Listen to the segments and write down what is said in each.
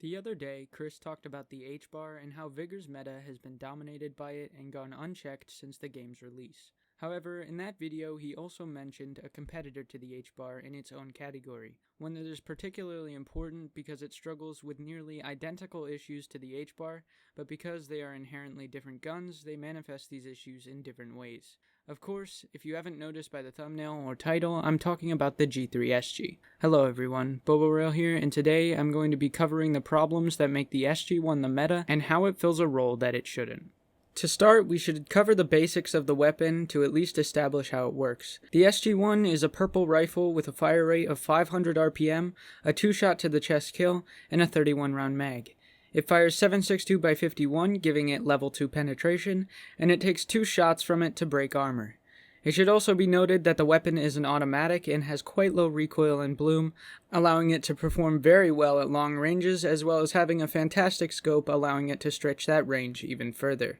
The other day, Chris talked about the H-bar and how Vigor's meta has been dominated by it and gone unchecked since the game's release. However, in that video, he also mentioned a competitor to the H-bar in its own category, one that is particularly important because it struggles with nearly identical issues to the H-bar, but because they are inherently different guns, they manifest these issues in different ways. Of course, if you haven't noticed by the thumbnail or title, I'm talking about the G3SG. Hello everyone, Bobo here, and today I'm going to be covering the problems that make the SG1 the meta and how it fills a role that it shouldn't. To start, we should cover the basics of the weapon to at least establish how it works. The SG1 is a purple rifle with a fire rate of 500 RPM, a 2-shot to the chest kill, and a 31 round mag. It fires 7.62 by 51, giving it level 2 penetration, and it takes 2 shots from it to break armor. It should also be noted that the weapon is an automatic and has quite low recoil and bloom, allowing it to perform very well at long ranges, as well as having a fantastic scope allowing it to stretch that range even further.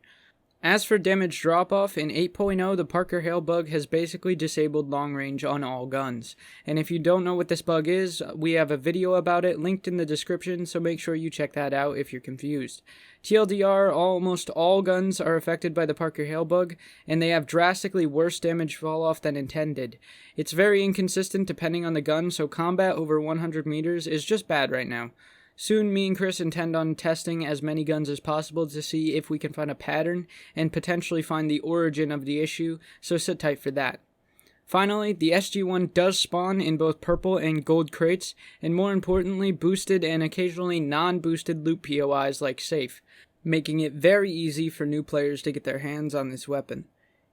As for damage drop-off, in 8.0 the Parker Hale bug has basically disabled long range on all guns, and if you don't know what this bug is, we have a video about it linked in the description, so make sure you check that out if you're confused. TLDR, almost all guns are affected by the Parker Hale bug, and they have drastically worse damage fall-off than intended. It's very inconsistent depending on the gun, so combat over 100 meters is just bad right now. Soon, me and Chris intend on testing as many guns as possible to see if we can find a pattern and potentially find the origin of the issue, so sit tight for that. Finally, the SG1 does spawn in both purple and gold crates, and more importantly, boosted and occasionally non-boosted loot POIs like safe, making it very easy for new players to get their hands on this weapon.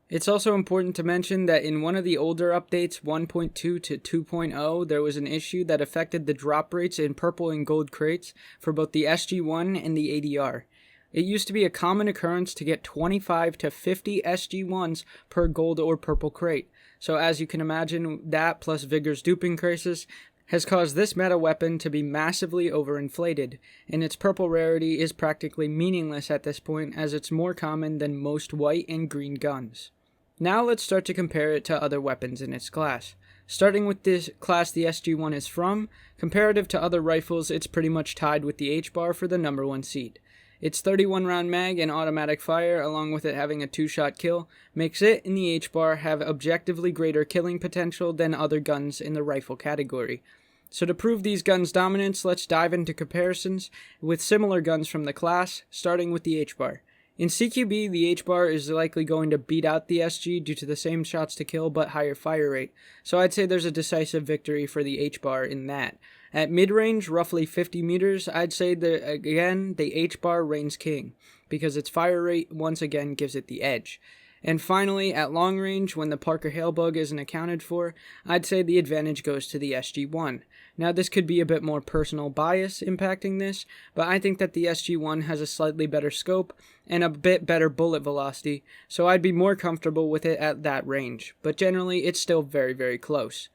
It's also important to mention that in one of the older updates, 1.2 to 2.0, there was an issue that affected the drop rates in purple and gold crates for both the SG1 and the ADR. It used to be a common occurrence to get 25 to 50 SG1s per gold or purple crate, so as you can imagine, that plus Vigor's duping crisis has caused this meta weapon to be massively overinflated, and its purple rarity is practically meaningless at this point as it's more common than most white and green guns. Now let's start to compare it to other weapons in its class. Starting with this class the SG1 is from, comparative to other rifles, it's pretty much tied with the H-bar for the number 1 seed. Its 31 round mag and automatic fire, along with it having a 2-shot kill, makes it and the H-bar have objectively greater killing potential than other guns in the rifle category. So to prove these guns' dominance, let's dive into comparisons with similar guns from the class, starting with the H-bar. In CQB, the H-bar is likely going to beat out the SG due to the same shots to kill but higher fire rate, so I'd say there's a decisive victory for the H-bar in that. At mid-range, roughly 50 meters, I'd say that, again, the H-bar reigns king, because its fire rate once again gives it the edge. And finally, at long range, when the Parker Hale bug isn't accounted for, I'd say the advantage goes to the SG1. Now, this could be a bit more personal bias impacting this, but I think that the SG1 has a slightly better scope and a bit better bullet velocity, so I'd be more comfortable with it at that range, but generally it's still very, very close.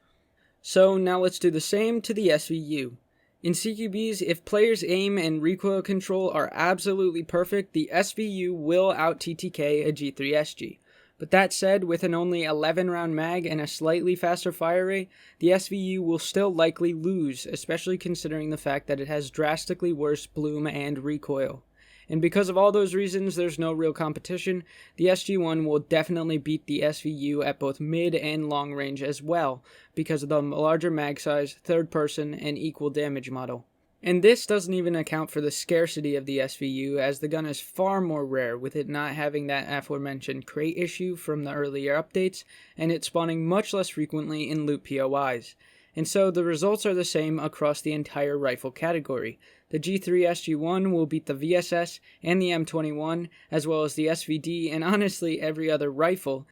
So now let's do the same to the SVU. In CQBs, if players' aim and recoil control are absolutely perfect, the SVU will out-TTK a G3SG. But that said, with an only 11 round mag and a slightly faster fire rate, the SVU will still likely lose, especially considering the fact that it has drastically worse bloom and recoil. And because of all those reasons, there's no real competition. The SG1 will definitely beat the SVU at both mid and long range as well, because of the larger mag size, third person, and equal damage model. And this doesn't even account for the scarcity of the SVU, as the gun is far more rare, with it not having that aforementioned crate issue from the earlier updates, and it spawning much less frequently in loot POIs. And so the results are the same across the entire rifle category. The G3SG1 will beat the VSS and the M21, as well as the SVD and honestly every other rifle,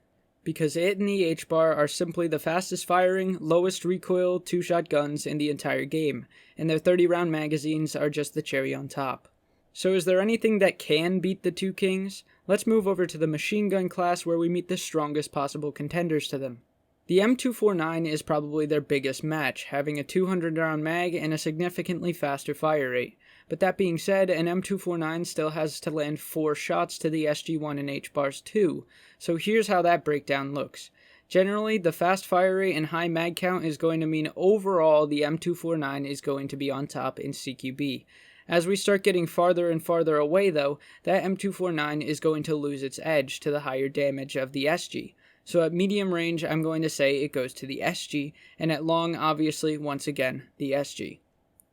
because it and the H-bar are simply the fastest firing, lowest recoil 2-shot guns in the entire game, and their 30 round magazines are just the cherry on top. So is there anything that can beat the two kings? Let's move over to the machine gun class where we meet the strongest possible contenders to them. The M249 is probably their biggest match, having a 200 round mag and a significantly faster fire rate. But that being said, an M249 still has to land 4 shots to the SG1 and H-bars too, so here's how that breakdown looks. Generally, the fast fire rate and high mag count is going to mean overall the M249 is going to be on top in CQB. As we start getting farther and farther away though, that M249 is going to lose its edge to the higher damage of the SG. So at medium range, I'm going to say it goes to the SG, and at long, obviously, once again, the SG.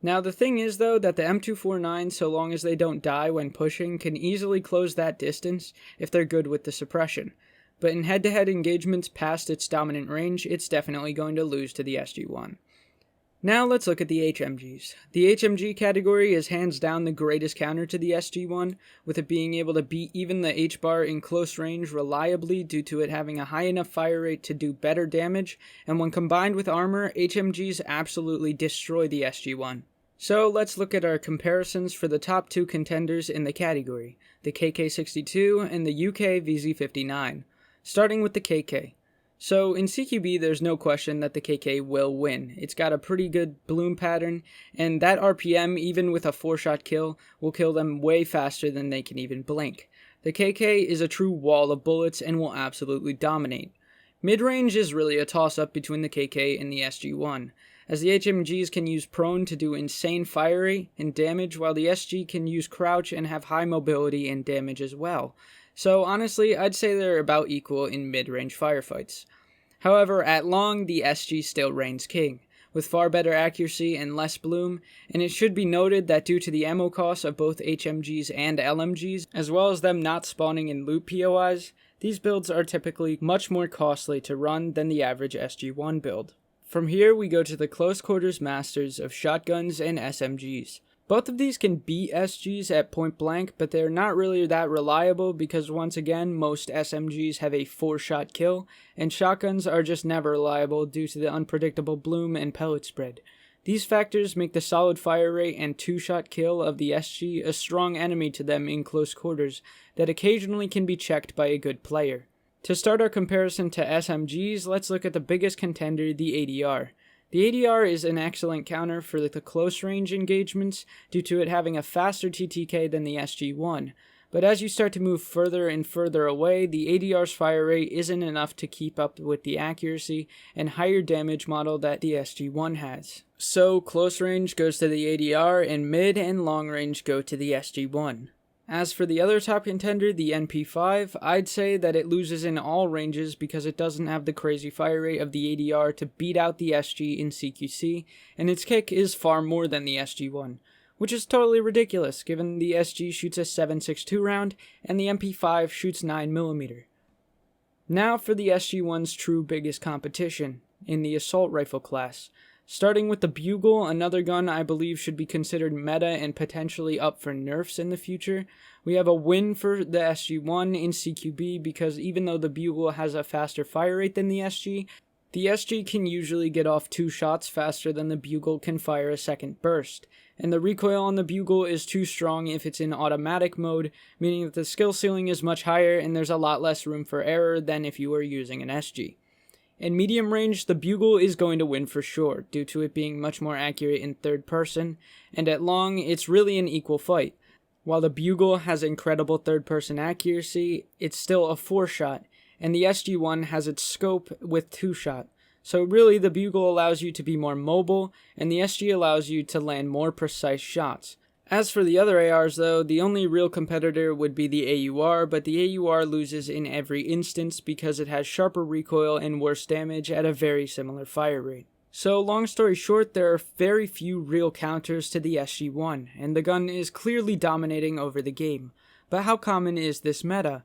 Now the thing is though that the M249, so long as they don't die when pushing, can easily close that distance if they're good with the suppression. But in head-to-head engagements past its dominant range, it's definitely going to lose to the SG1. Now let's look at the HMGs. The HMG category is hands down the greatest counter to the SG1, with it being able to beat even the H-bar in close range reliably due to it having a high enough fire rate to do better damage, and when combined with armor, HMGs absolutely destroy the SG1. So let's look at our comparisons for the top two contenders in the category, the KK62 and the UK VZ59. Starting with the KK. So in CQB, there's no question that the KK will win. It's got a pretty good bloom pattern, and that RPM, even with a 4-shot kill, will kill them way faster than they can even blink. The KK is a true wall of bullets and will absolutely dominate. Mid-range is really a toss-up between the KK and the SG1, as the HMGs can use prone to do insane fire rate and damage, while the SG can use crouch and have high mobility and damage as well. So honestly, I'd say they're about equal in mid-range firefights. However, at long, the SG still reigns king, with far better accuracy and less bloom, and it should be noted that due to the ammo costs of both HMGs and LMGs, as well as them not spawning in loot POIs, these builds are typically much more costly to run than the average SG1 build. From here, we go to the close quarters masters of shotguns and SMGs. Both of these can beat SGs at point blank, but they're not really that reliable because once again, most SMGs have a 4-shot kill, and shotguns are just never reliable due to the unpredictable bloom and pellet spread. These factors make the solid fire rate and 2-shot kill of the SG a strong enemy to them in close quarters that occasionally can be checked by a good player. To start our comparison to SMGs, let's look at the biggest contender, the ADR. The ADR is an excellent counter for the close range engagements due to it having a faster TTK than the SG1, but as you start to move further and further away, the ADR's fire rate isn't enough to keep up with the accuracy and higher damage model that the SG1 has. So close range goes to the ADR and mid and long range go to the SG1. As for the other top contender, the NP5, I'd say that it loses in all ranges because it doesn't have the crazy fire rate of the ADR to beat out the SG in CQC, and its kick is far more than the SG1, which is totally ridiculous given the SG shoots a 7.62 round and the MP5 shoots 9mm. Now for the SG1's true biggest competition, in the assault rifle class. Starting with the Bugle, another gun I believe should be considered meta and potentially up for nerfs in the future. We have a win for the SG1 in CQB because even though the Bugle has a faster fire rate than the SG can usually get off 2 shots faster than the Bugle can fire a second burst. And the recoil on the Bugle is too strong if it's in automatic mode, meaning that the skill ceiling is much higher and there's a lot less room for error than if you were using an SG. In medium range, the Bugle is going to win for sure, due to it being much more accurate in third person, and at long, it's really an equal fight. While the Bugle has incredible third person accuracy, it's still a 4-shot, and the SG1 has its scope with 2-shot. So really, the Bugle allows you to be more mobile, and the SG allows you to land more precise shots. As for the other ARs though, the only real competitor would be the AUR, but the AUR loses in every instance because it has sharper recoil and worse damage at a very similar fire rate. So long story short, there are very few real counters to the SG1, and the gun is clearly dominating over the game. But how common is this meta?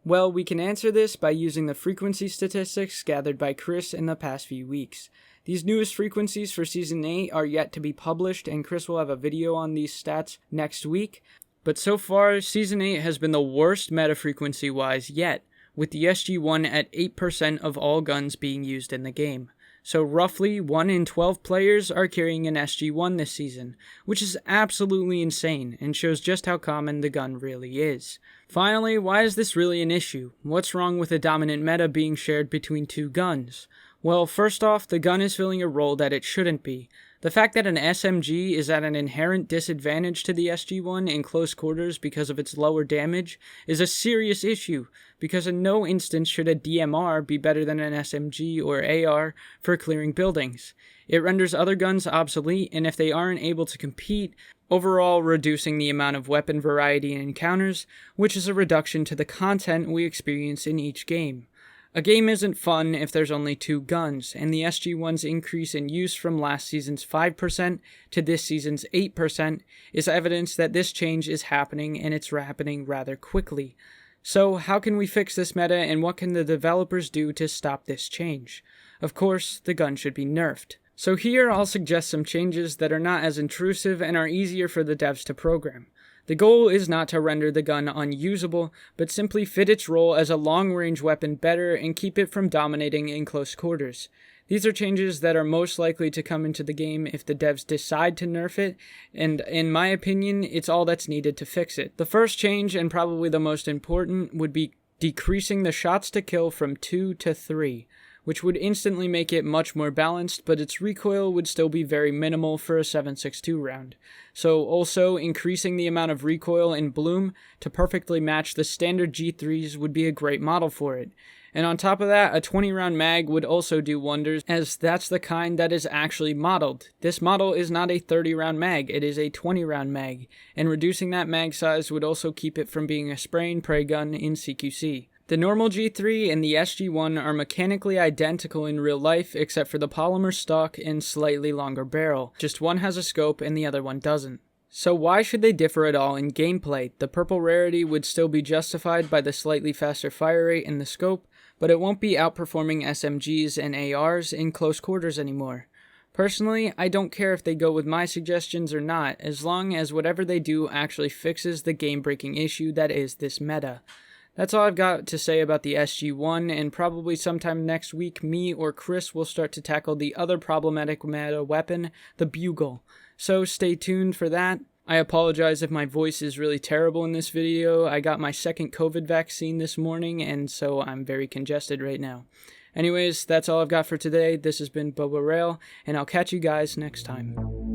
Well, we can answer this by using the frequency statistics gathered by Chris in the past few weeks. These newest frequencies for Season 8 are yet to be published, and Chris will have a video on these stats next week. But so far, Season 8 has been the worst meta frequency-wise yet, with the SG1 at 8% of all guns being used in the game. So roughly 1 in 12 players are carrying an SG1 this season, which is absolutely insane and shows just how common the gun really is. Finally, why is this really an issue? What's wrong with a dominant meta being shared between 2 guns? Well, first off, the gun is filling a role that it shouldn't be. The fact that an SMG is at an inherent disadvantage to the SG1 in close quarters because of its lower damage is a serious issue, because in no instance should a DMR be better than an SMG or AR for clearing buildings. It renders other guns obsolete, and if they aren't able to compete, overall reducing the amount of weapon variety in encounters, which is a reduction to the content we experience in each game. A game isn't fun if there's only 2 guns, and the SG1's increase in use from last season's 5% to this season's 8% is evidence that this change is happening, and it's happening rather quickly. So how can we fix this meta, and what can the developers do to stop this change? Of course, the gun should be nerfed. So here I'll suggest some changes that are not as intrusive and are easier for the devs to program. The goal is not to render the gun unusable, but simply fit its role as a long-range weapon better and keep it from dominating in close quarters. These are changes that are most likely to come into the game if the devs decide to nerf it, and in my opinion, it's all that's needed to fix it. The first change, and probably the most important, would be decreasing the shots to kill from 2 to 3. Which would instantly make it much more balanced, but its recoil would still be very minimal for a 7.62 round. So also, increasing the amount of recoil in Bloom to perfectly match the standard G3s would be a great model for it. And on top of that, a 20-round mag would also do wonders, as that's the kind that is actually modeled. This model is not a 30-round mag, it is a 20-round mag, and reducing that mag size would also keep it from being a spray and pray gun in CQC. The normal G3 and the SG1 are mechanically identical in real life except for the polymer stock and slightly longer barrel. Just one has a scope and the other one doesn't. So why should they differ at all in gameplay? The purple rarity would still be justified by the slightly faster fire rate in the scope, but it won't be outperforming SMGs and ARs in close quarters anymore. Personally, I don't care if they go with my suggestions or not, as long as whatever they do actually fixes the game-breaking issue that is this meta. That's all I've got to say about the SG1, and probably sometime next week, me or Chris will start to tackle the other problematic meta weapon, the Bugle. So stay tuned for that. I apologize if my voice is really terrible in this video. I got my second COVID vaccine this morning, and so I'm very congested right now. Anyways, that's all I've got for today. This has been Bobo, and I'll catch you guys next time.